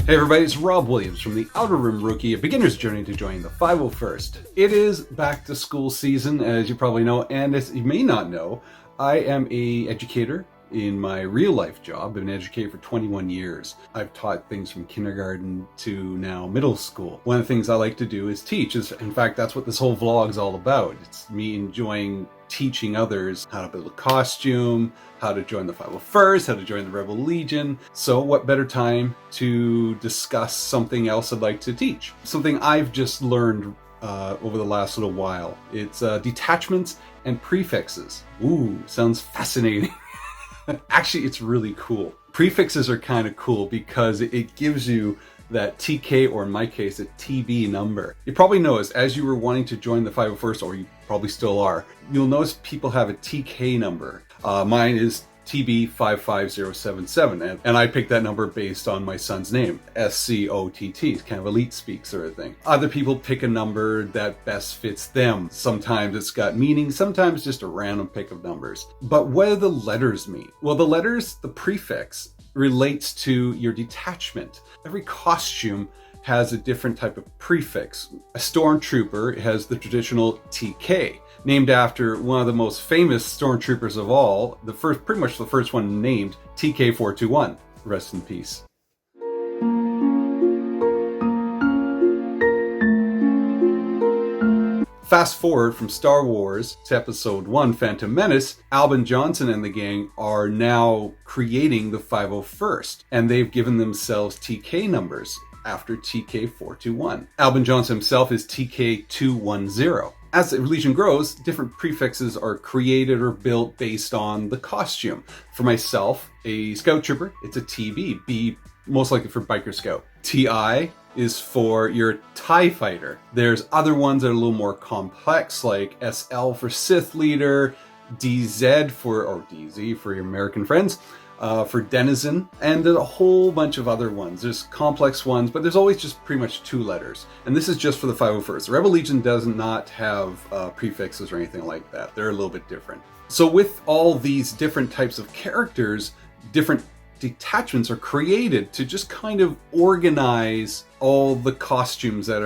Hey everybody, it's Rob Williams from the Outer Rim Rookie, a beginner's journey to joining the 501st. It is back to school season, as you probably know, and as you may not know, I am an educator in my real life job. I've been an educator for 21 years. I've taught things from kindergarten to now middle school. One of the things I like to do is teach. In fact, that's what this whole vlog is all about. It's me enjoying teaching others how to build a costume, how to join the 501st, how to join the Rebel Legion. So what better time to discuss something else I'd like to teach? Something I've just learned over the last little while. It's detachments and prefixes. Ooh, sounds fascinating. Actually, it's really cool. Prefixes are kind of cool because it gives you that TK, or in my case, a TB number. You probably noticed as you were wanting to join the 501st, or you probably still are, you'll notice people have a TK number. Mine is TB55077, and I picked that number based on my son's name, SCOTT. It's kind of elite speak sort of thing. Other people pick a number that best fits them. Sometimes it's got meaning, sometimes just a random pick of numbers. But what do the letters mean? Well, the letters, the prefix, relates to your detachment. Every costume has a different type of prefix. A stormtrooper has the traditional TK, named after one of the most famous stormtroopers of all, pretty much the first one named, TK421. Rest in peace. Fast forward from Star Wars to Episode 1, Phantom Menace, Albin Johnson and the gang are now creating the 501st, and they've given themselves TK numbers after TK421. Albin Johnson himself is TK210. As the Legion grows, different prefixes are created or built based on the costume. For myself, a Scout Trooper, it's a TB, B most likely for Biker Scout. TI is for your TIE Fighter. There's other ones that are a little more complex, like SL for Sith Leader, DZ or DZ for your American friends, for Denizen, and there's a whole bunch of other ones. There's complex ones, but there's always just pretty much 2 letters. And this is just for the 501st. The Rebel Legion does not have prefixes or anything like that. They're a little bit different. So with all these different types of characters, different detachments are created to just kind of organize all the costumes that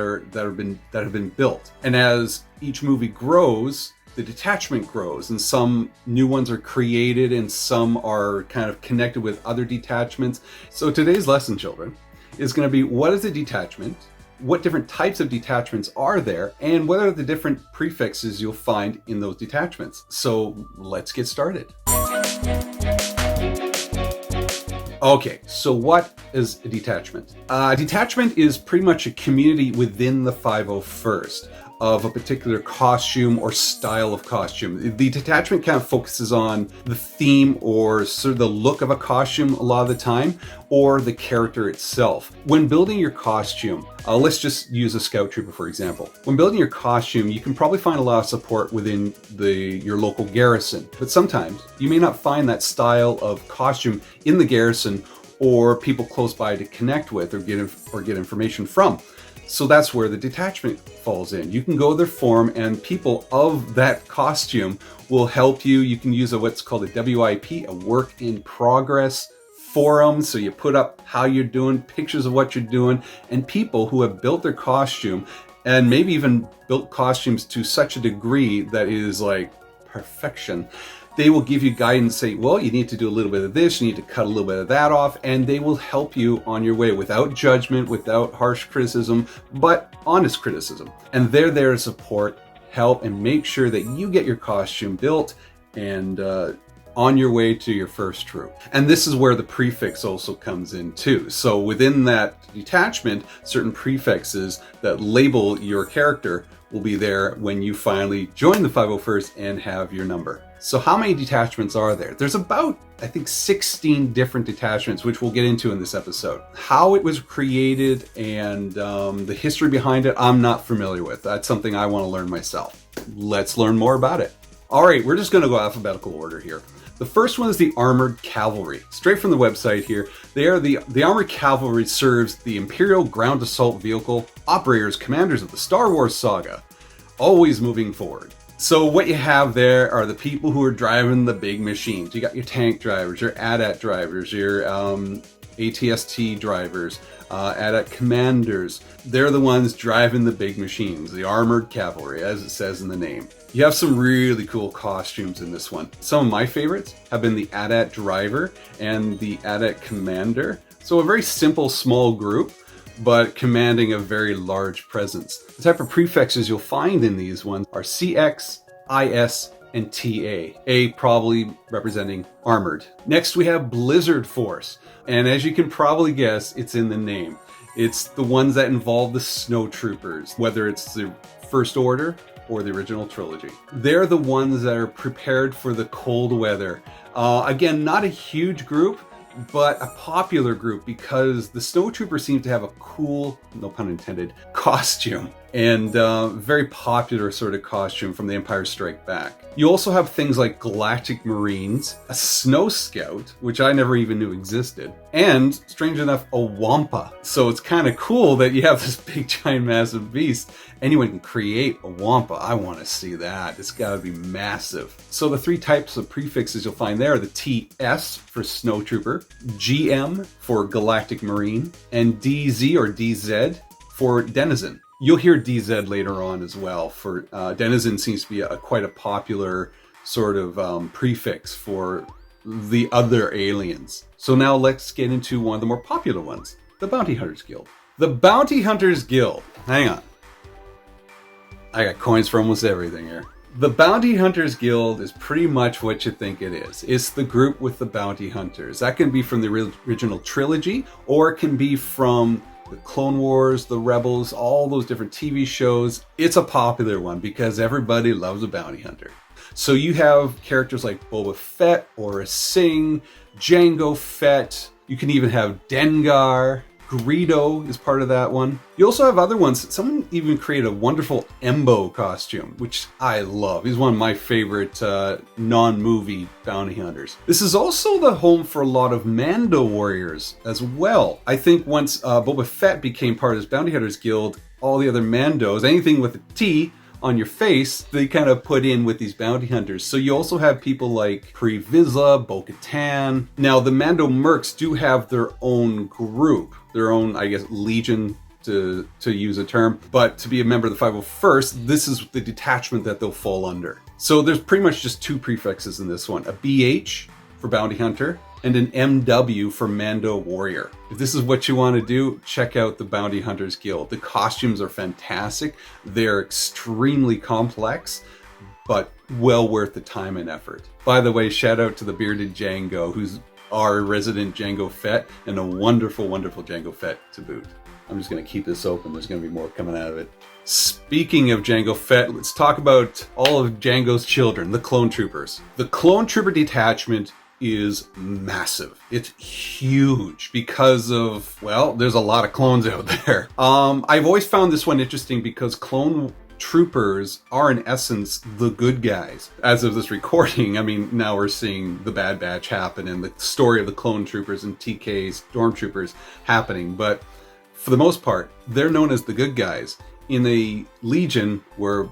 have been built. And as each movie grows, the detachment grows, and some new ones are created and some are kind of connected with other detachments. So today's lesson, children, is going to be, what is a detachment? What different types of detachments are there, and what are the different prefixes you'll find in those detachments? So let's get started. Okay, so what is a detachment? A detachment is pretty much a community within the 501st of a particular costume or style of costume. The detachment kind of focuses on the theme or sort of the look of a costume a lot of the time, or the character itself. When building your costume, let's just use a Scout Trooper for example. When building your costume, you can probably find a lot of support within your local garrison, but sometimes you may not find that style of costume in the garrison or people close by to connect with or get information from. So that's where the detachment falls in. You can go to their forum, and people of that costume will help you. You can use what's called a WIP, a work in progress forum. So you put up how you're doing, pictures of what you're doing, and people who have built their costume and maybe even built costumes to such a degree that is like perfection. They will give you guidance, say, well, you need to do a little bit of this, you need to cut a little bit of that off, and they will help you on your way without judgment, without harsh criticism, but honest criticism. And they're there to support, help, and make sure that you get your costume built and on your way to your first troop. And this is where the prefix also comes in too. So within that detachment, certain prefixes that label your character will be there when you finally join the 501st and have your number. So how many detachments are there? There's about, I think, 16 different detachments, which we'll get into in this episode. How it was created and the history behind it, I'm not familiar with. That's something I want to learn myself. Let's learn more about it. All right, we're just going to go alphabetical order here. The first one is the Armored Cavalry. Straight from the website here, they are the Armored Cavalry serves the Imperial Ground Assault Vehicle operators, commanders of the Star Wars saga, always moving forward. So what you have there are the people who are driving the big machines. You got your tank drivers, your AT-AT drivers, your ATST drivers, AT commanders. They're the ones driving the big machines, the armored cavalry, as it says in the name. You have some really cool costumes in this one. Some of my favorites have been the AT driver and the AT commander. So a very simple, small group, but commanding a very large presence. The type of prefixes you'll find in these ones are CX, IS, and TA. A probably representing armored. Next we have Blizzard Force. And as you can probably guess, it's in the name. It's the ones that involve the snowtroopers, whether it's the First Order or the original trilogy. They're the ones that are prepared for the cold weather. Again, not a huge group, but a popular group because the snowtroopers seem to have a cool, no pun intended, costume, and very popular sort of costume from The Empire Strikes Back. You also have things like Galactic Marines, a Snow Scout, which I never even knew existed, and, strange enough, a Wampa. So it's kind of cool that you have this big, giant, massive beast. Anyone can create a Wampa. I want to see that. It's got to be massive. So the three types of prefixes you'll find there are the TS for Snowtrooper, GM for Galactic Marine, and DZ or DZ for Denizen. You'll hear DZ later on as well. For Denizen seems to be quite a popular sort of prefix for the other aliens. So now let's get into one of the more popular ones, the Bounty Hunters Guild. The Bounty Hunters Guild, hang on. I got coins for almost everything here. The Bounty Hunters Guild is pretty much what you think it is. It's the group with the bounty hunters. That can be from the original trilogy, or it can be from the Clone Wars, the Rebels, all those different TV shows. It's a popular one because everybody loves a bounty hunter. So you have characters like Boba Fett, Aurra Sing, Jango Fett. You can even have Dengar. Greedo is part of that one. You also have other ones. Someone even created a wonderful Embo costume, which I love. He's one of my favorite non-movie bounty hunters. This is also the home for a lot of Mando warriors as well. I think once Boba Fett became part of this Bounty Hunters Guild, all the other Mandos, anything with a T on your face, they kind of put in with these bounty hunters. So you also have people like Pre Vizsla, Bo-Katan. Now the Mando mercs do have their own group, their own, I guess, legion to use a term. But to be a member of the 501st, this is the detachment that they'll fall under. So there's pretty much just two prefixes in this one, a BH for bounty hunter and an MW for Mando warrior. If this is what you want to do, check out the Bounty Hunters Guild. The costumes are fantastic. They're extremely complex, but well worth the time and effort. By the way, shout out to the bearded Jango, who's our resident Jango Fett, and a wonderful, wonderful Jango Fett to boot. I'm just going to keep this open. There's going to be more coming out of it. Speaking of Jango Fett, let's talk about all of Jango's children, the clone troopers. The clone trooper detachment is massive. It's huge because of, well, there's a lot of clones out there. I've always found this one interesting because clone troopers are in essence the good guys. As of this recording, I mean, now we're seeing the Bad Batch happen and the story of the clone troopers and TK's stormtroopers happening. But for the most part, they're known as the good guys in a legion where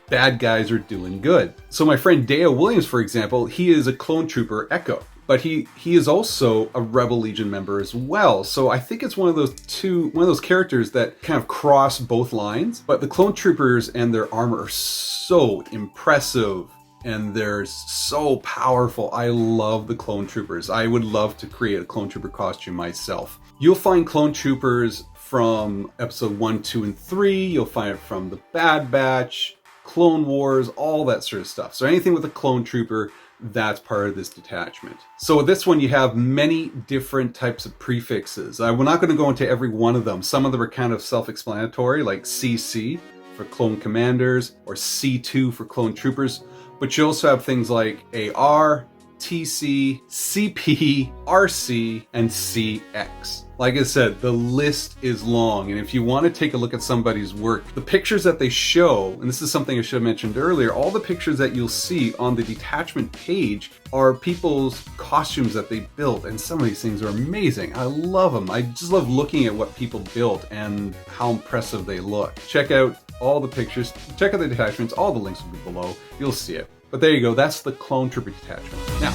bad guys are doing good. So my friend Dale Williams, for example, he is a clone trooper Echo, but he is also a Rebel Legion member as well. So I think it's one of those characters that kind of cross both lines. But the clone troopers and their armor are so impressive and they're so powerful. I love the clone troopers. I would love to create a clone trooper costume myself. You'll find clone troopers from episode 1, 2, and 3. You'll find it from the Bad Batch, Clone Wars, all that sort of stuff. So anything with a clone trooper, that's part of this detachment. So with this one, you have many different types of prefixes. We're not going to go into every one of them. Some of them are kind of self-explanatory, like CC for clone commanders or C2 for clone troopers. But you also have things like AR, TC, CP, RC, and CX. Like I said, the list is long, and if you want to take a look at somebody's work, the pictures that they show, and this is something I should have mentioned earlier, all the pictures that you'll see on the detachment page are people's costumes that they built, and some of these things are amazing. I love them. I just love looking at what people built and how impressive they look. Check out all the pictures, check out the detachments, all the links will be below, you'll see it. But there you go, that's the Clone Trooper detachment. Now,